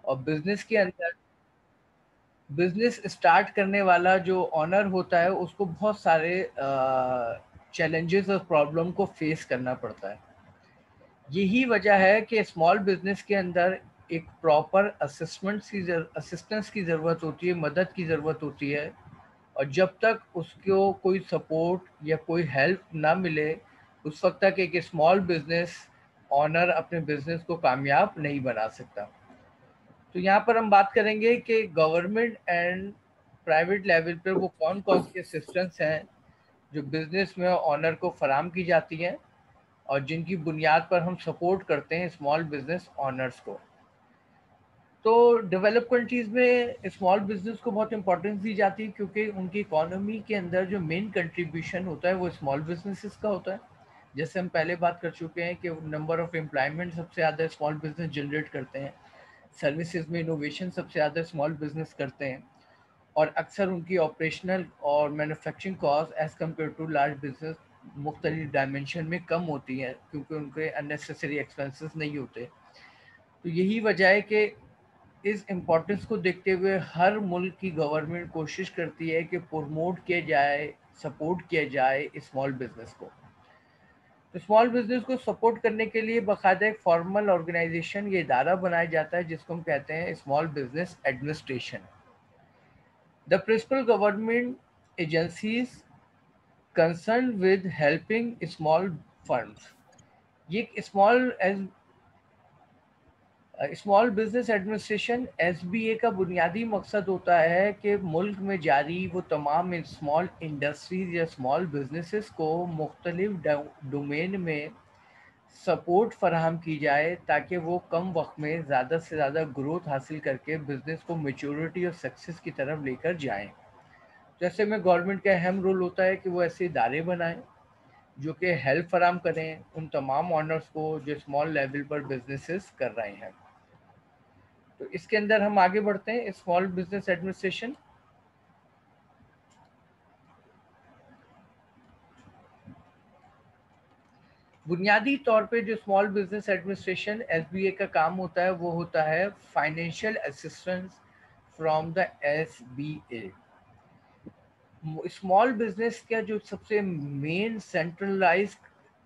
और business start करने वाला जो ऑनर होता है उसको बहुत सारे चैलेंजेस और प्रॉब्लम को फेस करना पड़ता है। यही वजह है कि स्मॉल बिजनेस के अंदर एक प्रॉपर असिस्टेंस की ज़रूरत होती है, मदद की ज़रूरत होती है। और जब तक उसको कोई सपोर्ट या कोई हेल्प ना मिले, उस वक्त तक एक स्मॉल बिजनेस ऑनर अपने बिजनेस को कामयाब नहीं बना सकता। तो यहाँ पर हम बात करेंगे कि गवर्नमेंट एंड प्राइवेट लेवल पर वो कौन कौन सी असिस्टेंस हैं जो बिजनेस में ऑनर को फराम की जाती हैं और जिनकी बुनियाद पर हम सपोर्ट करते हैं स्मॉल बिजनेस ऑनर्स को। तो डेवलप कंट्रीज़ में स्मॉल बिजनेस को बहुत इंपॉर्टेंस दी जाती है क्योंकि उनकी इकोनॉमी के अंदर जो मेन कंट्रीब्यूशन होता है वो स्मॉल बिजनेसेस का होता है। जैसे हम पहले बात कर चुके हैं कि नंबर ऑफ एम्प्लॉयमेंट सबसे ज़्यादा स्मॉल बिजनेस जनरेट करते हैं, सर्विसेज में इनोवेशन सबसे ज़्यादा स्मॉल बिजनेस करते हैं, और अक्सर उनकी ऑपरेशनल और manufacturing cost as compare to large business मुख्तलिफ डायमेंशन में कम होती है क्योंकि उनके अननेसेसरी एक्सपेंसेस नहीं होते। तो यही वजह है कि इस इम्पोर्टेंस को देखते हुए हर मुल्क की गवर्नमेंट कोशिश करती है कि प्रमोट किया जाए, सपोर्ट किया जाए स्मॉल बिजनेस को। तो स्मॉल बिजनेस को सपोर्ट करने के लिए बाकायदा एक फॉर्मल ऑर्गेनाइजेशन या इदारा बनाया जाता है जिसको हम कहते हैं small business administration. The principal government agencies concern with helping small firms. ये स्मॉल बिजनेस एडमिनिस्ट्रेशन एसबीए का बुनियादी मकसद होता है कि मुल्क में जारी वो तमाम स्मॉल इंडस्ट्रीज या स्मॉल बिजनेसेस को मुख्तलिफ डोमेन में सपोर्ट फराहम की जाए ताकि वो कम वक्त में ज़्यादा से ज़्यादा ग्रोथ हासिल करके बिजनेस को मेच्योरिटी और सक्सेस की तरफ लेकर जाएं। जैसे में गवर्नमेंट का अहम रोल होता है कि वो ऐसे इदारे बनाएं जो कि हेल्प फराहम करें उन तमाम ऑनर्स को जो स्मॉल लेवल पर बिजनेसेस कर रहे हैं। तो इसके अंदर हम आगे बढ़ते हैं। स्मॉल बिजनेस एडमिनिस्ट्रेशन बुनियादी तौर पे जो स्मॉल बिजनेस एडमिनिस्ट्रेशन एसबीए का काम होता है वो होता है financial assistance from the SBA. Small business का जो सबसे मेन सेंट्रलाइज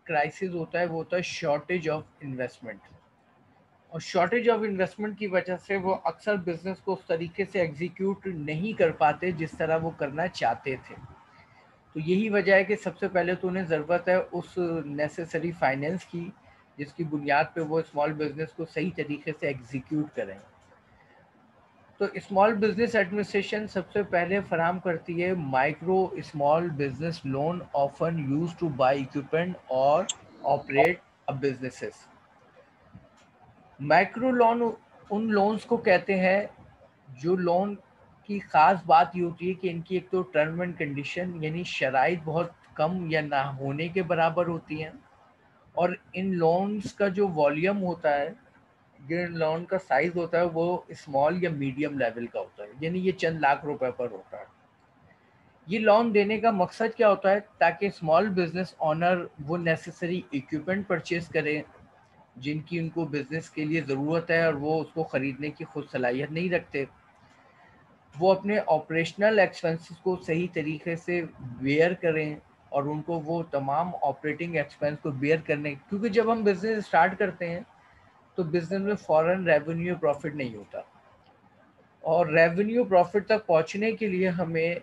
क्राइसिस होता है वो होता है शॉर्टेज ऑफ इन्वेस्टमेंट। और शॉर्टेज ऑफ इन्वेस्टमेंट की वजह से वो अक्सर बिजनेस को उस तरीके से एग्जीक्यूट नहीं कर पाते जिस तरह वो करना चाहते थे। तो यही वजह है कि सबसे पहले तो उन्हें ज़रूरत है उस नेसेसरी फाइनेंस की जिसकी बुनियाद पे वो स्मॉल बिजनेस को सही तरीके से एग्जीक्यूट करें। तो स्मॉल बिजनेस एडमिनिस्ट्रेशन सबसे पहले फराम करती है micro small business loan often use two by equipment और ऑपरेट अ बिजनेसेस। माइक्रो लोन उन लोन्स को कहते हैं जो लोन की ख़ास बात ये होती है कि इनकी एक तो टर्म एंड कंडीशन यानी शराइत बहुत कम या ना होने के बराबर होती हैं, और इन लोन्स का जो वॉल्यूम होता है, जो लोन का साइज़ होता है वो स्मॉल या मीडियम लेवल का होता है, यानी ये चंद लाख रुपए पर होता है। ये लोन देने का मकसद क्या होता है ताकि स्मॉल बिजनेस ऑनर वो नेसेसरी इक्विपमेंट परचेज करें जिनकी उनको बिजनेस के लिए ज़रूरत है और वो उसको ख़रीदने की खुद सलाहियत नहीं रखते। वो अपने ऑपरेशनल एक्सपेंसेस को सही तरीके से बेयर करें और उनको वो तमाम ऑपरेटिंग एक्सपेंस को बेयर करने, क्योंकि जब हम बिज़नेस स्टार्ट करते हैं तो बिज़नेस में फ़ौरन रेवेन्यू प्रॉफिट नहीं होता, और रेवेन्यू प्रॉफिट तक पहुंचने के लिए हमें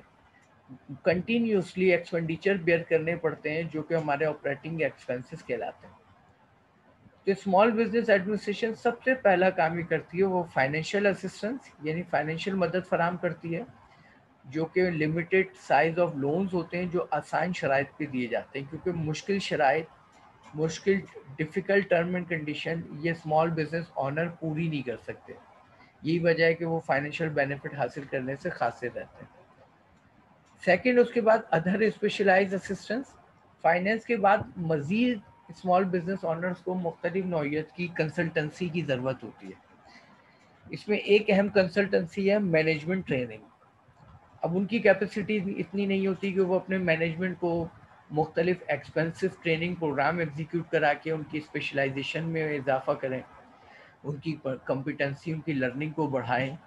कंटिन्यूसली एक्सपेंडिचर बेयर करने पड़ते हैं जो कि हमारे ऑपरेटिंग एक्सपेंसेस कहलाते हैं। तो स्मॉल बिजनेस एडमिनिस्ट्रेशन सबसे पहला काम ये करती है वो फाइनेंशियल असिस्टेंस यानी फाइनेंशियल मदद फराहम करती है, जो कि लिमिटेड साइज ऑफ लोन्स होते हैं जो आसान शराइत पे दिए जाते हैं, क्योंकि मुश्किल डिफ़िकल्ट टर्म एंड कंडीशन ये स्मॉल बिजनेस ऑनर पूरी नहीं कर सकते। यही वजह है कि वो फाइनेंशियल बेनिफिट हासिल करने से खासिर रहते हैं। सेकंड, उसके बाद अदर स्पेशलाइज्ड असिस्टेंस। फाइनेंस के बाद मज़ीद स्मॉल बिजनेस ऑनर्स को मुख्तलिफ नौइयत की कंसल्टेंसी की ज़रूरत होती है। इसमें एक अहम कंसल्टेंसी है मैनेजमेंट ट्रेनिंग। अब उनकी कैपेसिटी इतनी नहीं होती कि वो अपने मैनेजमेंट को मुख्तलिफ एक्सपेंसिव ट्रेनिंग प्रोग्राम एग्जीक्यूट करा के उनकी स्पेशलाइजेशन में इजाफा करें। उनकी कॉम्पिटेंसी, उनकी लर्निंग को बढ़ाएं।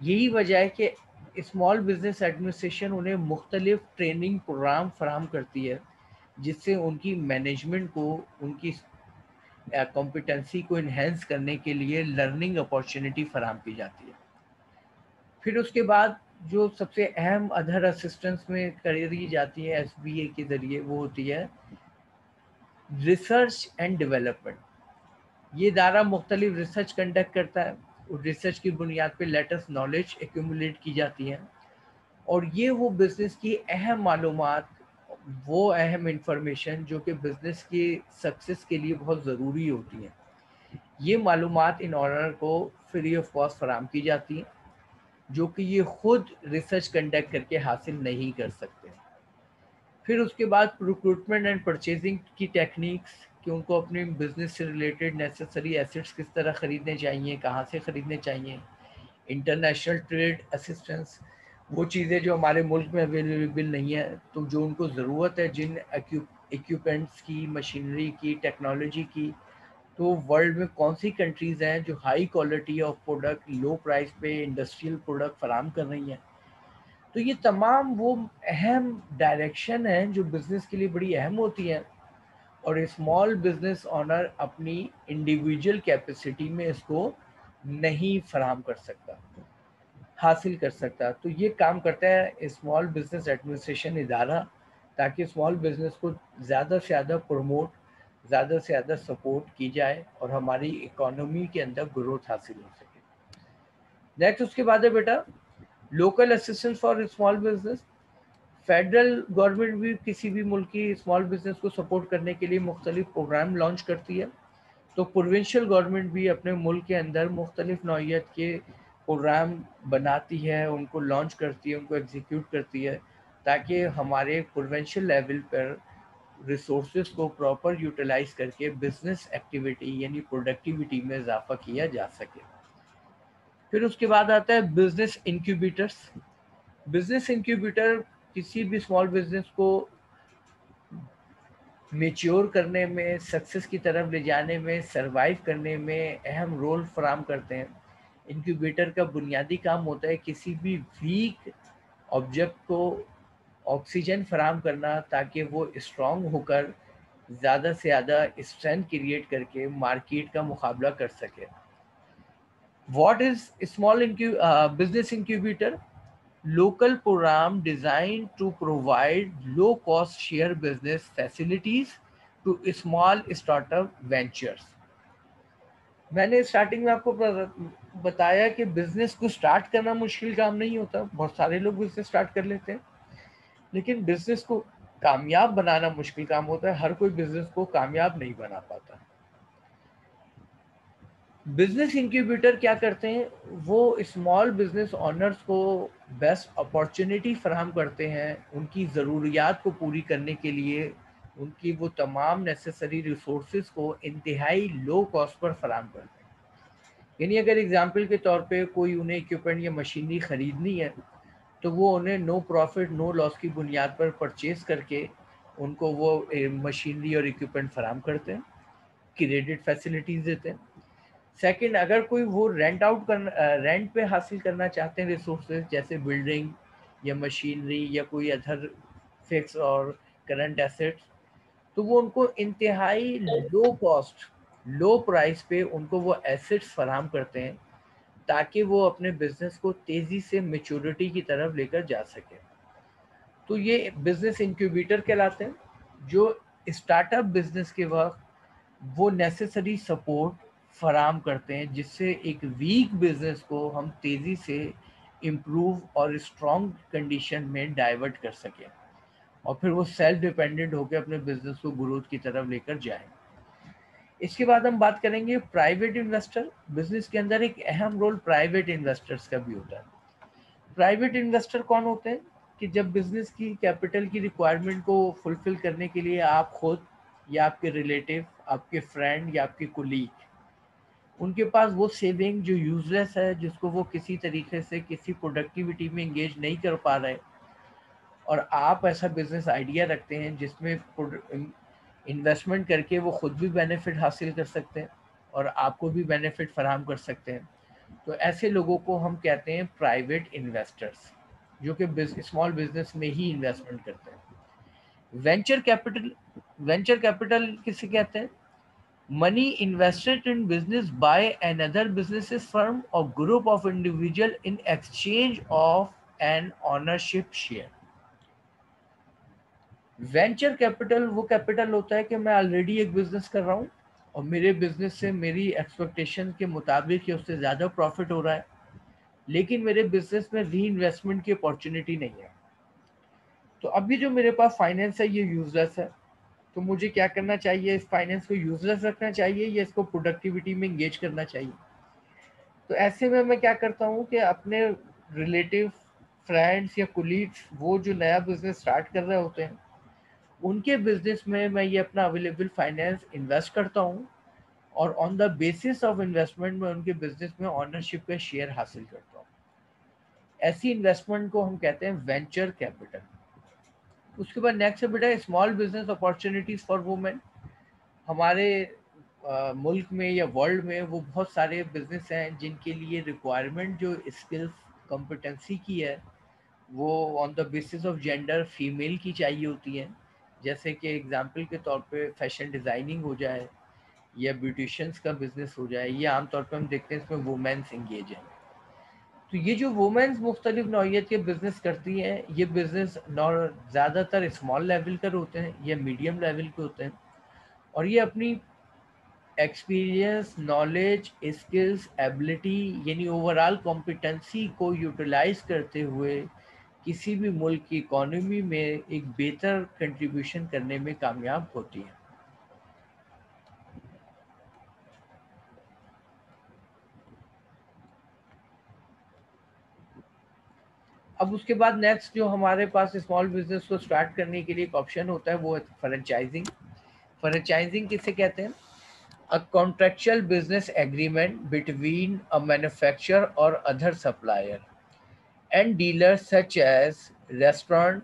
यही वजह है कि स्मॉल बिजनेस एडमिनिस्ट्रेशन उन्हें मुख्तलिफ ट्रेनिंग प्रोग्राम फराहम करती है, जिससे उनकी मैनेजमेंट को उनकी कॉम्पिटेंसी को इन्हेंस करने के लिए लर्निंग अपॉर्चुनिटी फराहम की जाती है। फिर उसके बाद जो सबसे अहम अदर असिस्टेंस में करी जाती है एसबीए के ज़रिए, वो होती है रिसर्च एंड डेवलपमेंट। ये इदारा मुख्तलिफ रिसर्च कंडक्ट करता है, और रिसर्च की बुनियाद पर लेटेस्ट नॉलेज एक्यूमुलेट की जाती है, और ये वो बिज़नेस की अहम मालूमात, वो अहम इंफॉर्मेशन जो कि बिज़नेस की सक्सेस के लिए बहुत ज़रूरी होती हैं, ये मालूमात इन ऑनर को फ्री ऑफ कॉस्ट फराहम की जाती हैं, जो कि ये खुद रिसर्च कंडक्ट करके हासिल नहीं कर सकते। फिर उसके बाद रिक्रूटमेंट एंड परचेजिंग की टेक्निक्स, कि उनको अपने बिजनेस से रिलेटेड नेसेसरी एसेट्स किस तरह ख़रीदने चाहिए, कहाँ से ख़रीदने चाहिए। इंटरनेशनल ट्रेड असिस्टेंस, वो चीज़ें जो हमारे मुल्क में अवेलेबल नहीं है, तो जो उनको ज़रूरत है जिन इक्विपमेंट्स की, मशीनरी की, टेक्नोलॉजी की, तो वर्ल्ड में कौन सी कंट्रीज़ हैं जो high quality of product low price पे इंडस्ट्रियल प्रोडक्ट फराहम कर रही हैं। तो ये तमाम वो अहम डायरेक्शन हैं जो बिज़नेस के लिए बड़ी अहम होती हैं, और स्मॉल बिज़नेस ओनर अपनी इंडिविजुअल कैपेसिटी में इसको नहीं फराहम कर सकता, हासिल कर सकता। तो ये काम करता है स्मॉल बिज़नेस एडमिनिस्ट्रेशन इदारा, ताकि स्मॉल बिज़नेस को ज़्यादा से ज़्यादा प्रमोट, ज़्यादा से ज़्यादा सपोर्ट की जाए, और हमारी इकोनॉमी के अंदर ग्रोथ हासिल हो सके। नेक्स्ट उसके बाद है बेटा local assistance for small business. Federal government भी किसी भी मुल्क की स्मॉल बिजनेस को सपोर्ट करने के लिए मुख्तलिफ प्रोग्राम लॉन्च करती है, तो प्रोविंशियल गवर्नमेंट भी अपने मुल्क के अंदर मुख्तलिफ नौइयत के प्रोग्राम बनाती है, उनको लॉन्च करती है, उनको एग्जीक्यूट करती है, ताकि हमारे प्रोविंशियल लेवल पर रिसोर्सेज को प्रॉपर यूटिलाइज करके बिजनेस एक्टिविटी यानी प्रोडक्टिविटी में इजाफा किया जा सके। फिर उसके बाद आता है बिजनेस इंक्यूबेटर्स। बिजनेस इंक्यूबेटर किसी भी स्मॉल बिजनेस को मेच्योर करने में, सक्सेस की तरफ ले जाने में, सरवाइव करने में अहम रोल फराहम करते हैं। इंक्यूबेटर का बुनियादी काम होता है किसी भी वीक ऑब्जेक्ट को ऑक्सीजन फराहम करना, ताकि वो स्ट्रॉन्ग होकर ज़्यादा से ज़्यादा स्ट्रेंथ क्रिएट करके मार्केट का मुकाबला कर सके। What is small business incubator? Local program designed to provide low cost share business facilities to small startup ventures। मैंने स्टार्टिंग में आपको बताया कि बिजनेस को स्टार्ट करना मुश्किल काम नहीं होता, बहुत सारे लोग बिजनेस स्टार्ट कर लेते हैं, लेकिन बिजनेस को कामयाब बनाना मुश्किल काम होता है। हर कोई बिजनेस को कामयाब नहीं बना पाता। बिजनेस इंक्यूबेटर क्या करते हैं? वो स्मॉल बिजनेस ओनर्स को बेस्ट अपॉर्चुनिटी फराहम करते हैं, उनकी ज़रूरियात को पूरी करने के लिए उनकी वो तमाम नेसेसरी रिसोर्सेज को इंतहाई लो कॉस्ट पर फराहम करते हैं। यानी अगर एग्जांपल के तौर पे कोई उन्हें इक्विपमेंट या मशीनरी ख़रीदनी है, तो वो उन्हें नो प्रॉफिट नो लॉस की बुनियाद पर परचेज़ करके उनको वो मशीनरी और इक्विपमेंट फराहम करते हैं, क्रेडिट फैसिलिटीज़ देते हैं। सेकंड, अगर कोई वो रेंट पे हासिल करना चाहते हैं रिसोर्सेज, जैसे बिल्डिंग या मशीनरी या कोई अदर फिक्स और करंट एसेट्स, तो वो उनको इंतहाई लो कॉस्ट, लो प्राइस पे उनको वो एसेट्स फराहम करते हैं, ताकि वो अपने बिजनेस को तेज़ी से मैच्योरिटी की तरफ लेकर जा सके। तो ये बिजनेस इंक्यूबेटर कहलाते हैं, जो स्टार्टअप बिजनेस के वक्त वो नेसेसरी सपोर्ट फराहम करते हैं, जिससे एक वीक बिजनेस को हम तेज़ी से इम्प्रूव और स्ट्रॉन्ग कंडीशन में डाइवर्ट कर सकें, और फिर वो सेल्फ डिपेंडेंट होकर अपने बिजनेस को ग्रोथ की तरफ लेकर जाएं। इसके बाद हम बात करेंगे प्राइवेट इन्वेस्टर। बिजनेस के अंदर एक अहम रोल प्राइवेट इन्वेस्टर्स का भी होता है। प्राइवेट इन्वेस्टर कौन होते हैं? कि जब बिजनेस की कैपिटल की रिक्वायरमेंट को फुलफिल करने के लिए आप खुद या आपके रिलेटिव, आपके फ्रेंड या आपके कोलीग, उनके पास वो सेविंग जो यूजलेस है, जिसको वो किसी तरीके से किसी प्रोडक्टिविटी में इंगेज नहीं कर पा रहे, और आप ऐसा बिजनेस आइडिया रखते हैं जिसमें इन्वेस्टमेंट करके वो खुद भी बेनिफिट हासिल कर सकते हैं, और आपको भी बेनिफिट फराहम कर सकते हैं। तो ऐसे लोगों को हम कहते हैं प्राइवेट इन्वेस्टर्स, जो कि स्मॉल बिजनेस में ही इन्वेस्टमेंट करते हैं। वेंचर कैपिटल किसे कहते हैं? Money invested in business by another businesses firm और group of individual in exchange of an ownership share. Venture capital वो कैपिटल होता है कि मैं ऑलरेडी एक बिजनेस कर रहा हूँ और मेरे बिजनेस से मेरी एक्सपेक्टेशन के मुताबिक या उससे ज़्यादा प्रॉफिट हो रहा है, लेकिन मेरे बिजनेस में री इन्वेस्टमेंट की अपॉर्चुनिटी नहीं है। तो अभी जो मेरे पास फाइनेंस है ये यूजलेस है, तो मुझे क्या करना चाहिए? इस फाइनेंस को यूजलेस रखना चाहिए या इसको प्रोडक्टिविटी में इंगेज करना चाहिए? तो ऐसे में मैं क्या करता हूँ कि अपने रिलेटिव, फ्रेंड्स या कोलीग्स, वो जो नया बिजनेस स्टार्ट कर रहे होते हैं, उनके बिजनेस में मैं ये अपना अवेलेबल फाइनेंस इन्वेस्ट करता हूँ और on the basis of investment में उनके बिजनेस में ऑनरशिप का शेयर हासिल करता हूँ। ऐसी इन्वेस्टमेंट को हम कहते हैं वेंचर कैपिटल। उसके बाद नेक्स्ट है बेटा small business opportunities for women. हमारे मुल्क में या वर्ल्ड में वो बहुत सारे बिजनेस हैं जिनके लिए रिक्वायरमेंट जो स्किल्स कॉम्पिटेंसी की है वो on the basis of gender female की चाहिए होती है। जैसे कि एग्जांपल के तौर पे फैशन डिज़ाइनिंग हो जाए या ब्यूटिशियंस का बिजनेस हो जाए, ये आमतौर पर हम देखते हैं इसमें वुमेन्स इंगेज हैं। तो ये जो वुमेन्स मुख्तलिफ नौइयत के बिजनेस करती हैं, ये बिजनेस ज़्यादातर स्मॉल लेवल पर होते हैं या मीडियम लेवल के होते हैं, और ये अपनी एक्सपीरियंस, नॉलेज, स्किल्स, एबिलिटी यानी ओवरऑल कॉम्पिटेंसी को यूटिलाइज करते हुए किसी भी मुल्क की इकोनॉमी में एक बेहतर कंट्रीब्यूशन करने में कामयाब होती है। अब उसके बाद नेक्स्ट जो हमारे पास स्मॉल बिजनेस को स्टार्ट करने के लिए एक ऑप्शन होता है वो है फ्रेंचाइजिंग। फ्रेंचाइजिंग किसे कहते हैं? A contractual business agreement between a manufacturer और other supplier and dealers such as restaurant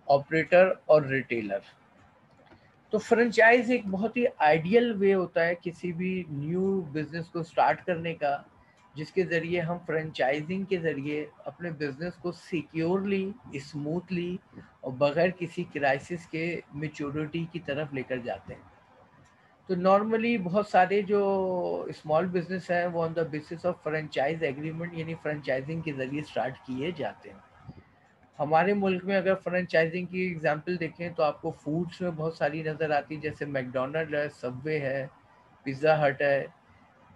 operator और रिटेलर। तो फ्रेंचाइज एक बहुत ही आइडियल वे होता है किसी भी न्यू बिजनेस को स्टार्ट करने का, जिसके ज़रिए हम फ्रेंचाइजिंग के ज़रिए अपने बिजनेस को सिक्योरली, स्मूथली और बगैर किसी क्राइसिस के मेच्योरिटी की तरफ लेकर जाते हैं। तो नॉर्मली बहुत सारे जो स्मॉल बिजनेस हैं वो on the basis of franchise agreement यानी फ्रेंचाइजिंग के ज़रिए स्टार्ट किए जाते हैं। हमारे मुल्क में अगर फ्रेंचाइजिंग की एग्जांपल देखें तो आपको फूड्स में बहुत सारी नज़र आती है, जैसे मैकडोनल्ड है, सबवे है, पिज़्ज़ा हट है।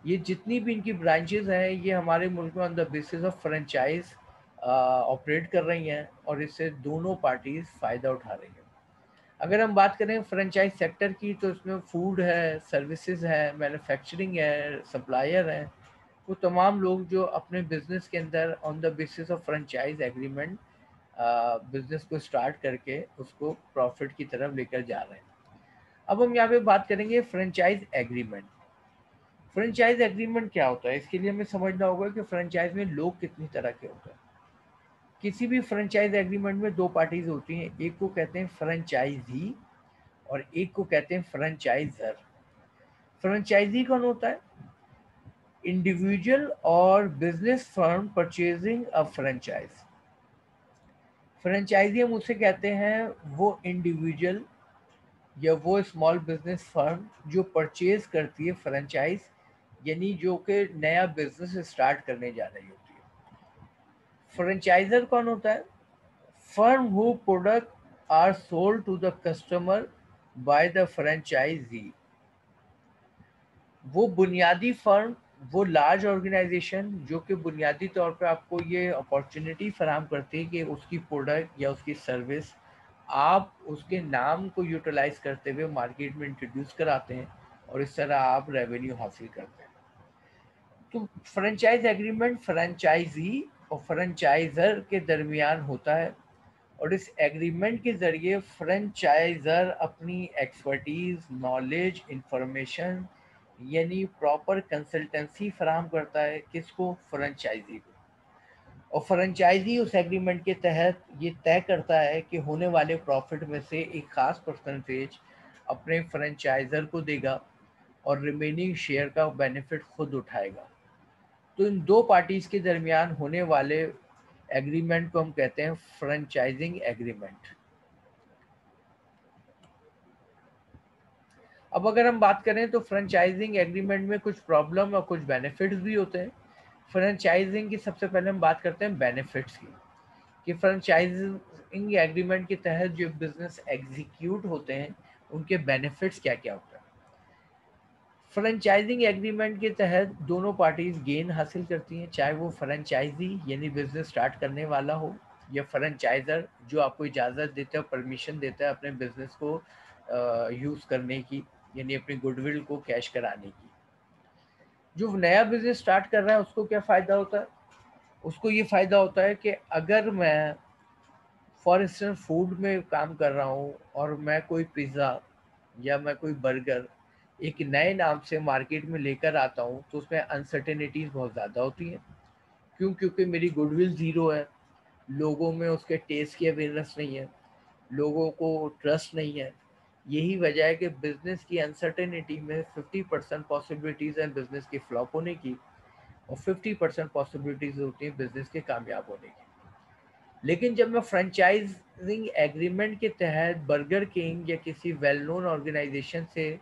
ये जितनी भी इनकी ब्रांचेस हैं ये हमारे मुल्क में on the basis of franchise operate कर रही हैं और इससे दोनों पार्टीज फ़ायदा उठा रही हैं। अगर हम बात करें फ्रेंचाइज सेक्टर की तो इसमें फूड है, सर्विसेज है, मैन्युफैक्चरिंग है, सप्लायर हैं, वो तमाम लोग जो अपने बिजनेस के अंदर on the basis of franchise agreement business को स्टार्ट करके उसको प्रॉफिट की तरफ लेकर जा रहे हैं। अब हम यहाँ पे बात करेंगे फ्रेंचाइज एग्रीमेंट। फ्रेंचाइज एग्रीमेंट क्या होता है? इसके लिए हमें समझना होगा कि फ्रेंचाइज में लोग कितनी तरह के होते हैं। किसी भी फ्रेंचाइज एग्रीमेंट में दो पार्टीज होती हैं, एक को कहते हैं फ्रेंचाइजी और एक को कहते हैं फ्रेंचाइजर। फ्रेंचाइजी कौन होता है? इंडिविजुअल और business firm purchasing a franchise. Franchisee हम उसे कहते हैं वो इंडिविजुअल या वो स्मॉल बिजनेस फर्म जो परचेज करती है फ्रेंचाइज, यानी जो कि नया बिजनेस स्टार्ट करने जा रही होती है। फ्रेंचाइजर कौन होता है? Firm who product are sold to the customer by the franchisee. वो बुनियादी फर्म, वो लार्ज ऑर्गेनाइजेशन जो कि बुनियादी तौर पे आपको ये अपॉर्चुनिटी फराहम करती है कि उसकी प्रोडक्ट या उसकी सर्विस आप उसके नाम को यूटिलाइज करते हुए मार्केट में इंट्रोड्यूस कराते हैं और इस तरह आप रेवेन्यू हासिल करते हैं। तो फ्रेंचाइज एग्रीमेंट फ्रेंचाइजी और फ्रेंचाइजर के दरमियान होता है और इस एग्रीमेंट के ज़रिए फ्रेंचाइजर अपनी एक्सपर्टीज़, नॉलेज, इंफॉर्मेशन यानी प्रॉपर कंसल्टेंसी फराहम करता है किसको? फ्रेंचाइजी को। और फ्रेंचाइजी उस एग्रीमेंट के तहत ये तय करता है कि होने वाले प्रॉफिट में से एक ख़ास परसेंटेज अपने फ्रेंचाइजर को देगा और रिमेनिंग शेयर का बेनिफिट खुद उठाएगा। तो इन दो पार्टीज के दरमियान होने वाले एग्रीमेंट को हम कहते हैं फ्रेंचाइजिंग एग्रीमेंट। अब अगर हम बात करें तो फ्रेंचाइजिंग एग्रीमेंट में कुछ प्रॉब्लम और कुछ बेनिफिट्स भी होते हैं। फ्रेंचाइजिंग की सबसे पहले हम बात करते हैं बेनिफिट्स की, कि फ्रेंचाइजिंग एग्रीमेंट के तहत जो बिजनेस एग्जीक्यूट होते हैं उनके बेनिफिट्स क्या क्या होते हैं। फ्रेंचाइजिंग एग्रीमेंट के तहत दोनों पार्टीज गेन हासिल करती हैं, चाहे वो फ्रेंचाइजी यानी बिजनेस स्टार्ट करने वाला हो या फ्रेंचाइजर जो आपको इजाज़त देता है, परमिशन देता है अपने बिजनेस को यूज़ करने की, यानी अपनी गुडविल को कैश कराने की। जो नया बिजनेस स्टार्ट कर रहा है उसको क्या फ़ायदा होता है? उसको ये फ़ायदा होता है कि अगर मैं फॉर इंस्टेंस फूड में काम कर रहा हूँ और मैं कोई पिज़्ज़ा या मैं कोई बर्गर एक नए नाम से मार्केट में लेकर आता हूँ, तो उसमें अनसर्टेनिटीज़ बहुत ज़्यादा होती हैं। क्यों? क्योंकि मेरी गुडविल ज़ीरो है, लोगों में उसके टेस्ट की अवेयरनेस नहीं है, लोगों को ट्रस्ट नहीं है। यही वजह है कि बिज़नेस की अनसर्टेनिटी में 50% पॉसिबिलिटीज़ हैं बिज़नेस के फ्लॉप होने की और 50% पॉसिबिलिटीज़ होती हैं बिज़नेस के कामयाब होने की। लेकिन जब मैं फ्रेंचाइजिंग एग्रीमेंट के तहत बर्गर किंग या किसी वेल नोन ऑर्गेनाइजेशन से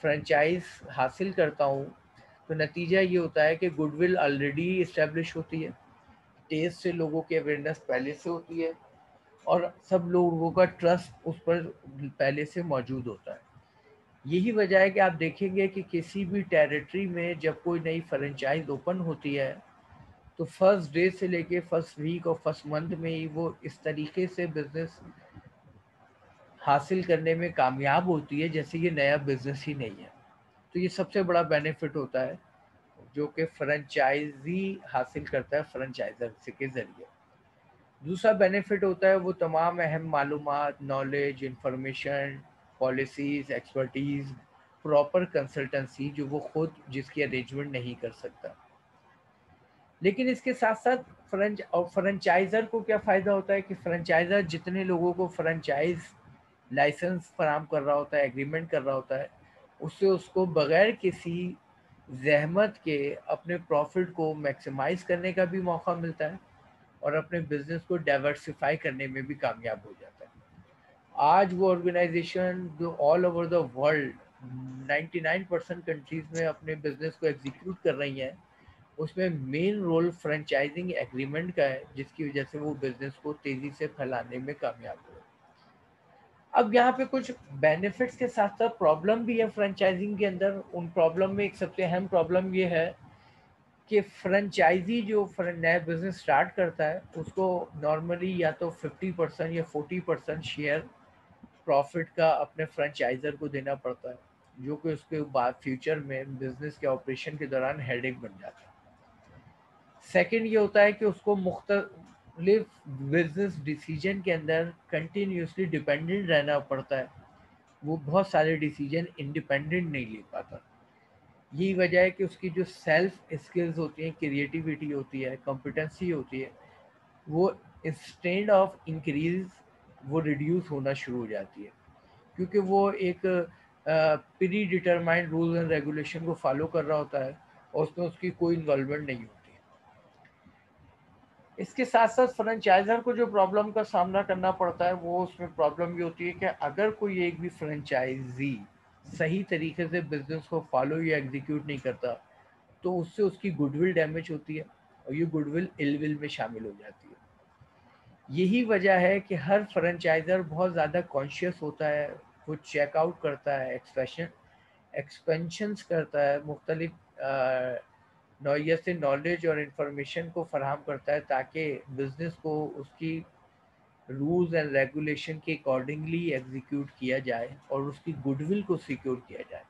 फ्रेंचाइज हासिल करता हूँ, तो नतीजा ये होता है कि गुडविल ऑलरेडी इस्टेब्लिश होती है, टेस्ट से लोगों की अवेयरनेस पहले से होती है और सब लोगों का ट्रस्ट उस पर पहले से मौजूद होता है। यही वजह है कि आप देखेंगे कि किसी भी टेरिटरी में जब कोई नई फ्रेंचाइज ओपन होती है तो फर्स्ट डे से लेके फर्स्ट वीक और फर्स्ट मंथ में ही वो इस तरीके से बिजनेस हासिल करने में कामयाब होती है जैसे ये नया बिजनेस ही नहीं है। तो ये सबसे बड़ा बेनिफिट होता है जो कि फ्रेंचाइजी हासिल करता है फ्रेंचाइजर के जरिए। दूसरा बेनिफिट होता है वो तमाम अहम मालूमात, knowledge, information, policies, expertise, proper consultancy जो वो खुद जिसकी अरेंजमेंट नहीं कर सकता। लेकिन इसके साथ साथ फ्रेंचाइजर को क्या फ़ायदा होता है कि फ्रेंचाइजर जितने लोगों को फ्रेंचाइज लाइसेंस फराहम कर रहा होता है, एग्रीमेंट कर रहा होता है, उससे उसको बगैर किसी जहमत के अपने प्रॉफिट को मैक्सिमाइज करने का भी मौका मिलता है और अपने बिजनेस को डाइवर्सिफाई करने में भी कामयाब हो जाता है। आज वो ऑर्गेनाइजेशन जो all over the world 99% countries में अपने बिजनेस को एग्जीक्यूट कर रही हैं, उसमें मेन रोल फ्रेंचाइजिंग एग्रीमेंट का है जिसकी वजह से वो बिजनेस को तेजी से फैलाने में कामयाब हुए। अब यहाँ पे कुछ बेनिफिट्स के साथ साथ प्रॉब्लम भी है फ्रेंचाइजिंग के अंदर। उन प्रॉब्लम में एक सबसे अहम प्रॉब्लम ये है कि फ्रेंचाइजी जो नया बिजनेस स्टार्ट करता है उसको नॉर्मली या तो 50% या 40% शेयर प्रॉफिट का अपने फ्रेंचाइजर को देना पड़ता है, जो कि उसके बाद फ्यूचर में बिजनेस के ऑपरेशन के दौरान हेडेक बन जाता है। सेकंड ये होता है कि उसको मुख्तलिफ बिजनेस डिसीजन के अंदर कंटिन्यूसली डिपेंडेंट रहना पड़ता है, वो बहुत सारे डिसीजन इंडिपेंडेंट नहीं ले पाता। यही वजह है कि उसकी जो सेल्फ स्किल्स होती हैं, क्रिएटिविटी होती है, कॉम्पिटेंसी होती है, वो इंस्टेड ऑफ इंक्रीज वो रिड्यूस होना शुरू हो जाती है, क्योंकि वो एक pre determined rules and regulation को फॉलो कर रहा होता है और उसमें उसकी कोई इन्वॉल्वमेंट नहीं होती। इसके साथ साथ फ्रेंचाइजर को जो प्रॉब्लम का सामना करना पड़ता है वो उसमें प्रॉब्लम ये होती है कि अगर कोई एक भी फ्रेंचाइजी सही तरीके से बिजनेस को फॉलो या एग्जीक्यूट नहीं करता तो उससे उसकी गुडविल डैमेज होती है और ये गुडविल इलविल में शामिल हो जाती है। यही वजह है कि हर फ्रेंचाइजर बहुत ज़्यादा कॉन्शियस होता है, वो चेकआउट करता है, एक्सपेंशंस करता है, मुख्तलिफ नौइयत से नॉलेज और इन्फॉर्मेशन को फराहम करता है ताकि बिजनेस को उसकी रूल्स एंड रेगुलेशन के अकॉर्डिंगली एग्जीक्यूट किया जाए और उसकी गुडविल को सिक्योर किया जाए।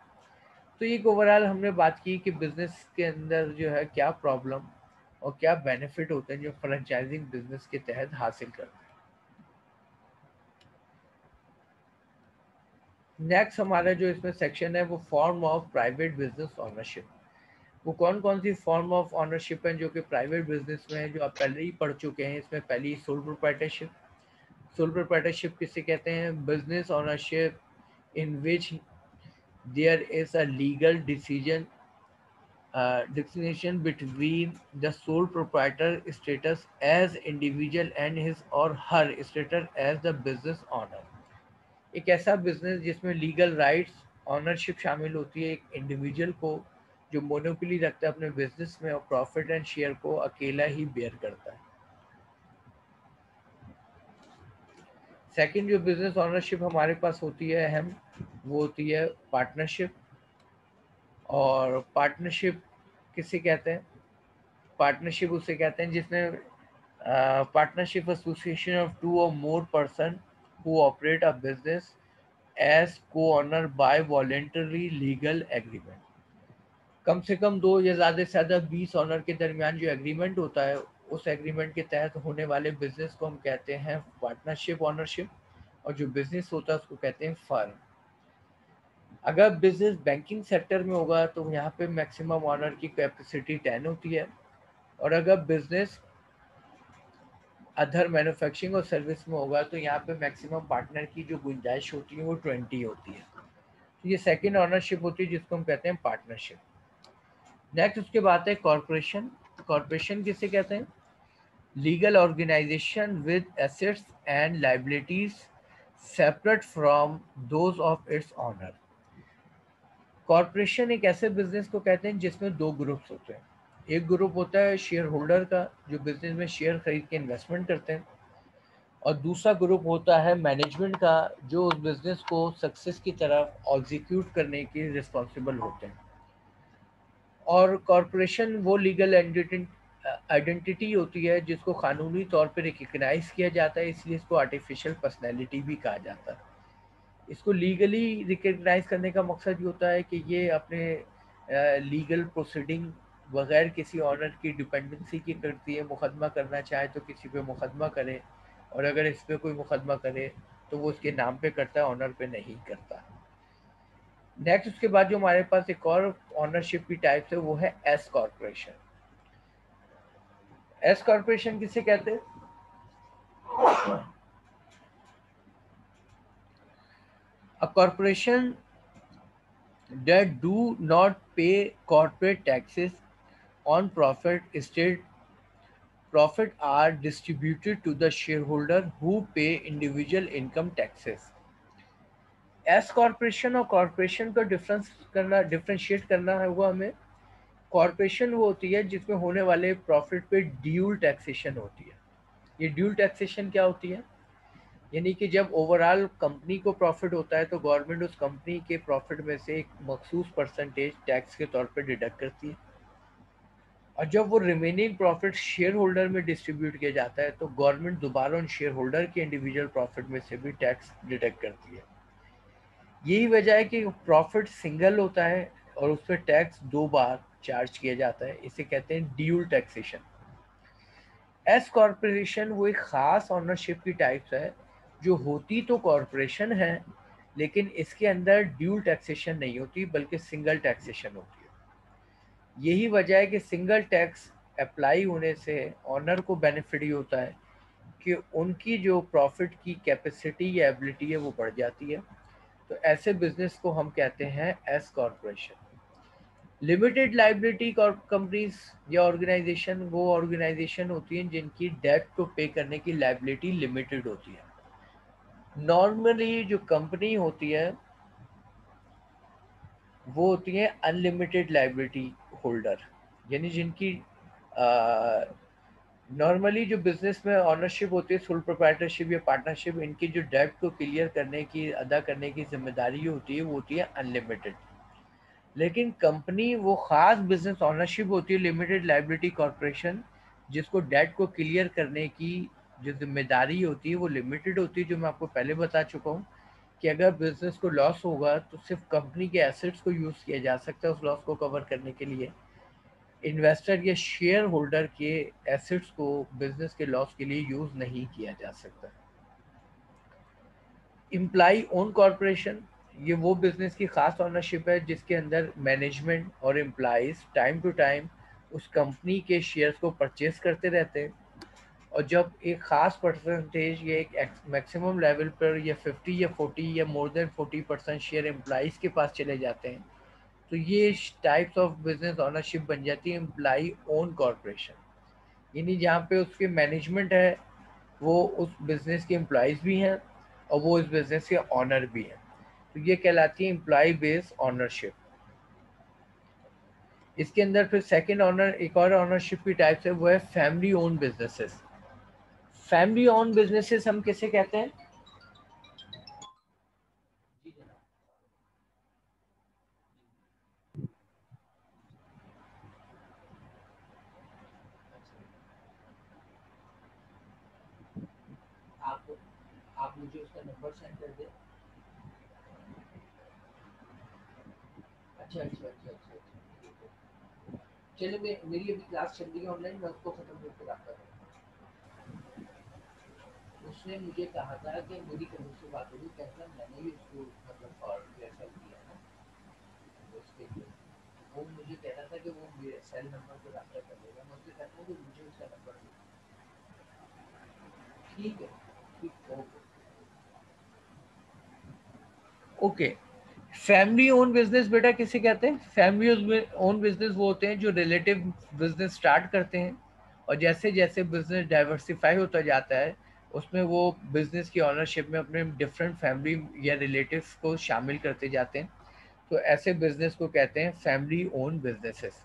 तो एक ओवरऑल हमने बात की कि बिजनेस के अंदर जो है क्या प्रॉब्लम और क्या बेनिफिट होते हैं जो फ्रेंचाइजिंग बिजनेस के तहत हासिल करते हैं। नेक्स्ट हमारा जो इसमें सेक्शन है वो form of private business ownership. वो कौन कौन सी फॉर्म ऑफ ऑनरशिप हैं जो कि प्राइवेट बिजनेस में है, जो आप पहले ही पढ़ चुके हैं। इसमें पहली सोल प्रोप्राइटरशिप। सोल प्रोप्राइटरशिप किसे कहते हैं? Business ownership in which there is a legal decision distinction between the sole proprietor status as individual and his or her status as the business owner. एक ऐसा बिजनेस जिसमें legal rights ownership शामिल होती है एक इंडिविजुअल को, जो monopoly रखता है अपने बिजनेस में और प्रॉफिट एंड शेयर को अकेला ही बेयर करता है। सेकंड जो बिजनेस ऑनरशिप हमारे पास होती है अहम, वो होती है पार्टनरशिप। और पार्टनरशिप किसे कहते हैं? पार्टनरशिप उसे कहते हैं जिसमें पार्टनरशिप एसोसिएशन ऑफ टू और more person who operate a business as co-owner by voluntary legal agreement. कम से कम 2 या ज़्यादा से ज़्यादा 20 ऑनर के दरमियान जो एग्रीमेंट होता है, उस एग्रीमेंट के तहत होने वाले बिजनेस को हम कहते हैं पार्टनरशिप ऑनरशिप, और जो बिजनेस होता है उसको कहते हैं फर्म। अगर बिजनेस बैंकिंग सेक्टर में होगा तो यहाँ पे मैक्सिमम ऑनर की कैपेसिटी 10 होती है, और अगर बिजनेस अदर मैन्युफैक्चरिंग और सर्विस में होगा तो यहाँ पे मैक्सिमम पार्टनर की जो गुंजाइश होती है वो 20 होती है। तो ये सेकेंड ऑनरशिप होती है जिसको हम कहते हैं पार्टनरशिप। नेक्स्ट उसके बाद है कॉरपोरेशन। कॉरपोरेशन किसे कहते हैं? Legal organization with assets and liabilities separate from those of its owner. Corporation एक ऐसे बिजनेस को कहते हैं जिसमें 2 ग्रुप्स होते हैं। एक ग्रुप होता है शेयर होल्डर का, जो बिजनेस में शेयर खरीद के इन्वेस्टमेंट करते हैं, और दूसरा ग्रुप होता है मैनेजमेंट का, जो उस बिजनेस को सक्सेस की तरफ एग्जीक्यूट करने के रिस्पॉन्सिबल होते हैं। और कॉरपोरेशन वो लीगल आइडेंटिटी होती है जिसको कानूनी तौर पर रिकग्नाइज किया जाता है, इसलिए इसको आर्टिफिशियल पर्सनैलिटी भी कहा जाता है। इसको लीगली रिकग्नाइज करने का मकसद ये होता है कि ये अपने लीगल प्रोसीडिंग बगैर किसी ऑनर की डिपेंडेंसी की करती है। मुकदमा करना चाहे तो किसी पे मुकदमा करे, और अगर इस पे कोई मुकदमा करे तो वो उसके नाम पे करता है, ऑनर पे नहीं करता। नेक्स्ट उसके बाद जो हमारे पास एक और ऑनरशिप की टाइप है वो है एस कॉर्पोरेशन। एस कॉर्पोरेशन किसे कहते हैं? A corporation that do not pay corporate taxes on profit, instead profit are distributed to the shareholder who pay individual income taxes। S corporation और कॉर्पोरेशन का differentiate करना है वो हमें। कॉर्पोरेशन वो होती है जिसमें होने वाले प्रॉफिट पे ड्यूल टैक्सेशन होती है। ये ड्यूल टैक्सेशन क्या होती है? यानी कि जब ओवरऑल कंपनी को प्रॉफिट होता है तो गवर्नमेंट उस कंपनी के प्रॉफिट में से एक मखसूस परसेंटेज टैक्स के तौर पे डिडक्ट करती है, और जब वो रिमेनिंग प्रॉफिट शेयर होल्डर में डिस्ट्रीब्यूट किया जाता है तो गवर्नमेंट दोबारा उन शेयर होल्डर के इंडिविजुअल प्रॉफिट में से भी टैक्स डिडक्ट करती है। यही वजह है कि प्रॉफिट सिंगल होता है और उस पर टैक्स 2 बार चार्ज किया जाता है, इसे कहते हैं ड्यूल टैक्सेशन। एस कॉर्पोरेशन वो एक ख़ास ऑनरशिप की टाइप्स है जो होती तो कॉर्पोरेशन है, लेकिन इसके अंदर ड्यूल टैक्सेशन नहीं होती बल्कि सिंगल टैक्सेशन होती है। यही वजह है कि सिंगल टैक्स अप्लाई होने से ऑनर को बेनिफिट ही होता है कि उनकी जो प्रॉफिट की कैपेसिटी या एबिलिटी है वो बढ़ जाती है। तो ऐसे बिजनेस को हम कहते हैं S corporation. Limited liability companies या ऑर्गेनाइजेशन वो ऑर्गेनाइजेशन होती हैं जिनकी डेट को पे करने की लाइबिलिटी लिमिटेड होती है। नॉर्मली जो कंपनी होती है वो होती है अनलिमिटेड लाइबिलिटी होल्डर, यानी जिनकी नॉर्मली जो बिजनेस में ऑनरशिप होती है, फुल प्रोप्राइटरशिप या पार्टनरशिप, इनकी जो डेट को क्लियर करने की अदा करने की जिम्मेदारी होती है वो होती है अनलिमिटेड। लेकिन कंपनी वो ख़ास बिजनेस ऑनरशिप होती है लिमिटेड लाइबिलिटी कॉर्पोरेशन, जिसको डेट को क्लियर करने की जो जिम्मेदारी होती है वो लिमिटेड होती है, जो मैं आपको पहले बता चुका हूँ कि अगर बिजनेस को लॉस होगा तो सिर्फ कंपनी के एसेट्स को यूज़ किया जा सकता है उस लॉस को कवर करने के लिए। इन्वेस्टर या शेयर होल्डर के एसेट्स को बिजनेस के लॉस के लिए यूज़ नहीं किया जा सकता। इम्प्लाई ओन कॉरपोरेशन, ये वो बिजनेस की खास ऑनरशिप है जिसके अंदर मैनेजमेंट और एम्प्लॉइज टाइम टू टाइम उस कंपनी के शेयर्स को परचेज करते रहते हैं, और जब एक ख़ास परसेंटेज या एक मैक्सिमम लेवल पर या 50 या 40 या मोर देन 40% शेयर एम्प्लॉइज़ के पास चले जाते हैं, तो ये टाइप्स ऑफ बिजनेस ओनरशिप बन जाती है एम्प्लॉई ओन कॉरपोरेशन। यानी जहाँ पे उसके मैनेजमेंट है वो उस बिजनेस के एम्प्लॉइज़ भी हैं और वो इस बिजनेस के ऑनर भी हैं, तो ये कहलाती है एम्प्लॉय बेस्ड ऑनरशिप। इसके अंदर फिर सेकंड ऑनर, एक और ऑनरशिप की टाइप्स है, वो है family own businesses. Family own businesses हम किसे कहते हैं? जी जनाब। आप आप मुझे उसका नंबर सेंड कर दें। अच्छा अच्छा अच्छा अच्छा अच्छा। चलो मैं, मेरी अभी क्लास चल रही है ऑनलाइन, मैं उसको खत्म करके आता हूँ। उसने मुझे कहा था कि मेरी कल उससे बात हुई, कहता मैंने भी उसको मतलब और रेफर किया ना उसके लिए। वो मुझे कह रहा था कि वो मेरे सेल नंबर पे रब्ता कर लेगा। मैं उससे कहता हूँ कि मुझे उसका नंबर दो। ठीक है, ठीक, okay okay. Family own business बेटा किसे कहते हैं? फैमिली ओन बिजनेस वो होते हैं जो रिलेटिव बिजनेस स्टार्ट करते हैं और जैसे जैसे बिजनेस डाइवर्सिफाई होता जाता है उसमें वो बिजनेस की ऑनरशिप में अपने डिफरेंट फैमिली या रिलेटिव्स को शामिल करते जाते हैं। तो ऐसे बिजनेस को कहते हैं फैमिली ओन बिजनेसेस।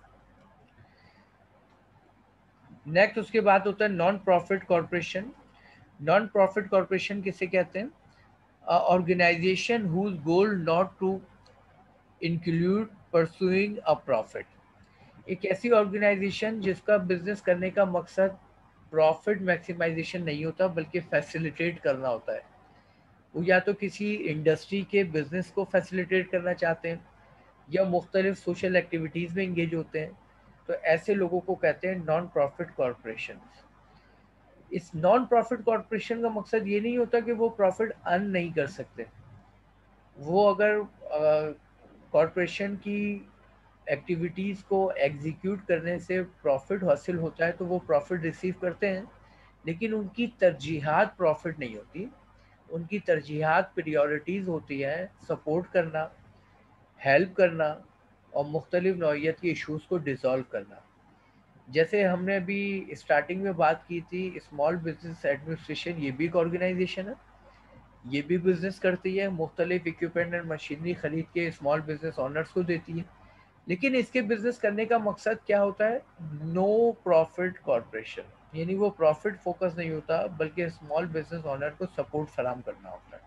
नेक्स्ट उसके बाद होता है non profit corporation. Non profit corporation किसे कहते हैं? Organization whose goal not to include pursuing a profit. एक ऐसी ऑर्गेनाइजेशन जिसका बिजनेस करने का मकसद प्रॉफिट मैक्सिमाइजेशन नहीं होता बल्कि फैसिलिटेट करना होता है। वो या तो किसी इंडस्ट्री के बिजनेस को फैसिलिटेट करना चाहते हैं या मुख्तलिफ सोशल एक्टिविटीज़ में इंगेज होते हैं, तो ऐसे लोगों को कहते हैं नॉन प्रॉफिट कॉरपोरेशन। इस नॉन प्रॉफिट कॉरपोरेशन का मकसद ये नहीं होता कि वो प्रॉफिट अर्न नहीं कर सकते। वो अगर कॉरपोरेशन की एक्टिविटीज़ को एग्जीक्यूट करने से प्रॉफिट हासिल होता है तो वो प्रॉफिट रिसीव करते हैं, लेकिन उनकी तरजीहात प्रॉफिट नहीं होती। उनकी तरजीहात प्रायोरिटीज़ होती है सपोर्ट करना, हेल्प करना और मुख्तलिफ नौइयत के इशूज़ को डिज़ॉल्व करना। जैसे हमने अभी स्टार्टिंग में बात की थी, स्मॉल बिजनेस एडमिनिस्ट्रेशन ये भी एक ऑर्गेनाइजेशन है, ये भी बिजनेस करती है, मुख्तलिफ इक्विपमेंट एंड मशीनरी खरीद के स्मॉल बिजनेस ऑनर्स को देती है। लेकिन इसके बिजनेस करने का मकसद क्या होता है? No profit corporation. यानी वो प्रॉफिट फोकस नहीं होता बल्कि स्मॉल बिजनेस ओनर को सपोर्ट फराम करना होता है।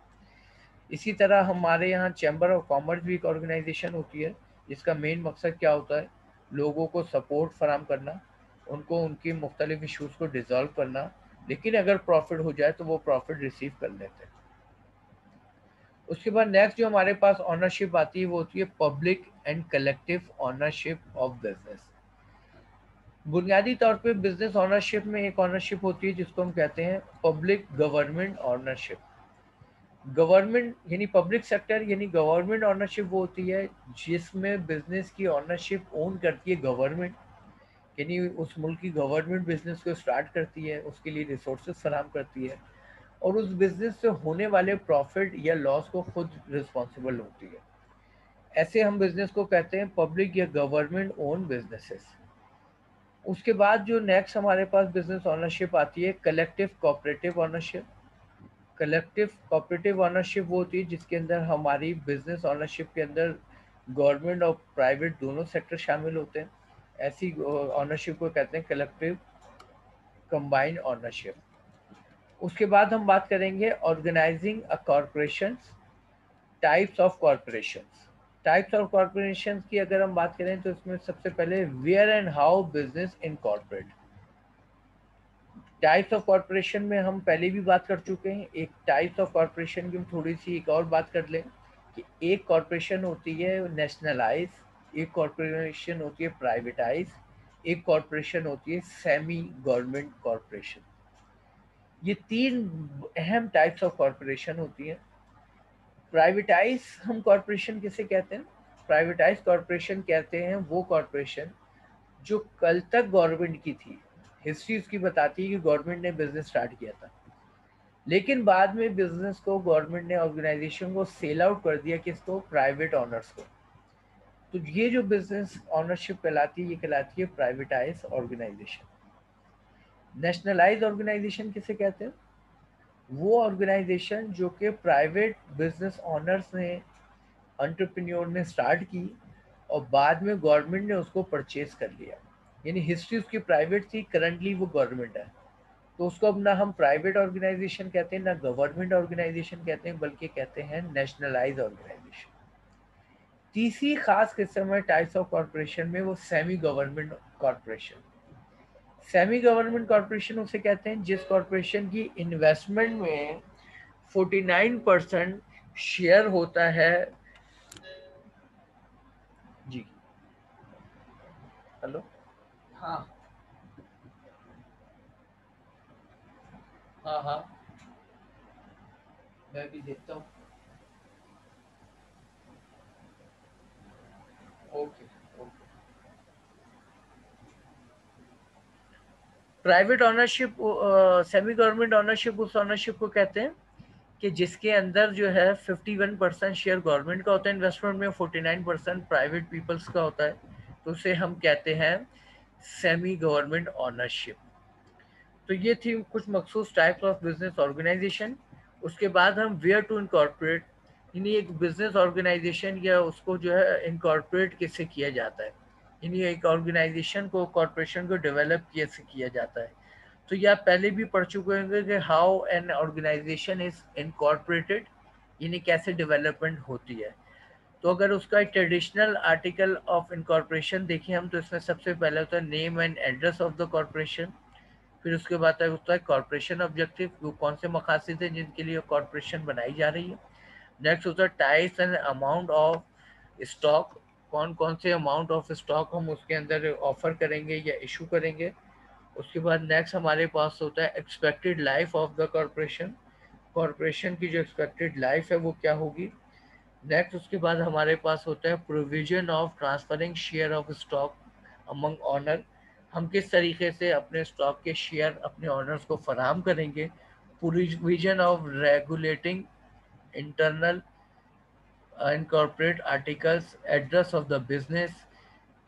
इसी तरह हमारे यहाँ चैम्बर ऑफ कॉमर्स भी एक ऑर्गेनाइजेशन होती है जिसका मेन मकसद क्या होता है? लोगों को सपोर्ट फराम करना, उनको उनकी मुख्तलिफ इशूज़ को डिज़ॉल्व करना, लेकिन अगर प्रॉफिट हो जाए तो वो प्रॉफिट रिसीव कर लेते हैं। उसके बाद नेक्स्ट जो हमारे पास ऑनरशिप आती है वो होती है public and collective ownership of business. बुनियादी तौर पे बिजनेस ऑनरशिप में एक ऑनरशिप होती है जिसको हम कहते हैं पब्लिक गवर्नमेंट ऑनरशिप। गवर्नमेंट यानी पब्लिक सेक्टर यानी गवर्नमेंट ऑनरशिप वो होती है जिसमें बिजनेस की ऑनरशिप ओन करती है गवर्नमेंट। यानी उस मुल्क की गवर्नमेंट बिजनेस को स्टार्ट करती है, उसके लिए रिसोर्सेज फराहम करती है और उस बिजनेस से होने वाले प्रॉफिट या लॉस को खुद रिस्पॉन्सिबल होती है। ऐसे हम बिजनेस को कहते हैं पब्लिक या गवर्नमेंट ओन बिजनेसेस। उसके बाद जो नेक्स्ट हमारे पास बिजनेस ओनरशिप आती है collective cooperative ownership. Collective cooperative ownership वो होती है जिसके अंदर हमारी बिजनेस ओनरशिप के अंदर गवर्नमेंट और प्राइवेट दोनों सेक्टर शामिल होते हैं। ऐसी ऑनरशिप को कहते हैं कलेक्टिव कंबाइंड ऑनरशिप। उसके बाद हम बात करेंगे organizing a corporation, types of corporations. Types of corporation की अगर हम बात करें तो इसमें सबसे पहले where and how business incorporate. Types of corporation में हम पहले भी बात कर चुके हैं। एक टाइप्स ऑफ कॉरपोरेशन की हम थोड़ी सी एक और बात कर लें कि एक कॉरपोरेशन होती है नेशनलाइज, एक कॉरपोरेशन होती है प्राइवेटाइज, एक कॉरपोरेशन होती है सेमी गवर्नमेंट कॉरपोरेशन। ये तीन अहम टाइप्स ऑफ कॉरपोरेशन होती हैं। प्राइवेटाइज हम कॉरपोरेशन किसे कहते हैं? प्राइवेटाइज कॉरपोरेशन कहते हैं वो कॉरपोरेशन जो कल तक गवर्नमेंट की थी हिस्ट्री उसकी बताती है कि गवर्नमेंट ने बिजनेस स्टार्ट किया था, लेकिन बाद में बिजनेस को गवर्नमेंट ने, ऑर्गेनाइजेशन को सेल आउट कर दिया, किसको? प्राइवेट ऑनर्स को। तो ये जो बिजनेस ऑनरशिप कहलाती है, ये कहलाती है प्राइवेटाइज ऑर्गेनाइजेशन। नेशनलाइज ऑर्गेनाइजेशन किसे कहते हैं? वो ऑर्गेनाइजेशन जो कि प्राइवेट बिजनेस ऑनर्स ने, एंटरप्रेन्योर ने स्टार्ट की और बाद में गवर्नमेंट ने उसको परचेज कर लिया। यानी हिस्ट्री उसकी प्राइवेट थी, करंटली वो गवर्नमेंट है। तो उसको अब ना हम प्राइवेट ऑर्गेनाइजेशन कहते हैं, ना गवर्नमेंट ऑर्गेनाइजेशन कहते हैं, बल्कि कहते हैं नेशनलाइज ऑर्गेनाइजेशन। तीसरी खास किस्म है टाइप्स ऑफ कॉरपोरेशन में, वो semi government corporation. Semi government corporation उसे कहते हैं जिस कॉरपोरेशन की इन्वेस्टमेंट में 49% शेयर होता है। जी, हेलो। हाँ हाँ हाँ, मैं भी देखता हूँ। Okay okay. Private ownership, semi government ownership उस ऑनरशिप को कहते हैं कि जिसके अंदर जो है 51% शेयर गवर्नमेंट का होता है इन्वेस्टमेंट में, 49% प्राइवेट पीपल्स का होता है। तो उसे हम कहते हैं सेमी गवर्नमेंट ऑनरशिप। तो ये थी कुछ मखसूस टाइप्स ऑफ बिजनेस ऑर्गेनाइजेशन। उसके बाद हम वेयर टू इनकॉर्पोरेट, यानी एक बिजनेस ऑर्गेनाइजेशन या उसको जो है इनकॉर्पोरेट कैसे किया जाता है, यानी एक ऑर्गेनाइजेशन को, कॉर्पोरेशन को डेवलप कैसे किया जाता है। तो ये आप पहले भी पढ़ चुके होंगे कि how an organization is incorporated, यानी कैसे डेवलपमेंट होती है। तो अगर उसका ट्रेडिशनल आर्टिकल ऑफ इनकॉर्पोरेशन देखें हम, तो इसमें सबसे पहले होता है name and address of the corporation. फिर उसके बाद होता है कॉर्पोरेशन ऑब्जेक्टिव, वो कौन से मकासद हैं जिनके लिए कॉर्पोरेशन बनाई जा रही है। नेक्स्ट होता है types and amount of stock, कौन कौन से अमाउंट ऑफ स्टॉक हम उसके अंदर ऑफर करेंगे या इशू करेंगे। उसके बाद नेक्स्ट हमारे पास होता है expected life of the corporation, corporation की जो एक्सपेक्टेड लाइफ है वो क्या होगी। नेक्स्ट उसके बाद हमारे पास होता है provision of transferring share of stock among owner, हम किस तरीके से अपने स्टॉक के शेयर अपने ऑनर्स को फराहम करेंगे। Provision of regulating internal and corporate articles, address of the business.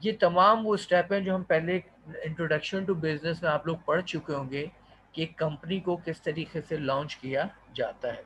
ये तमाम वो स्टेप हैं जो हम पहले इंट्रोडक्शन टू बिजनेस में आप लोग पढ़ चुके होंगे कि एक कंपनी को किस तरीके से लॉन्च किया जाता है।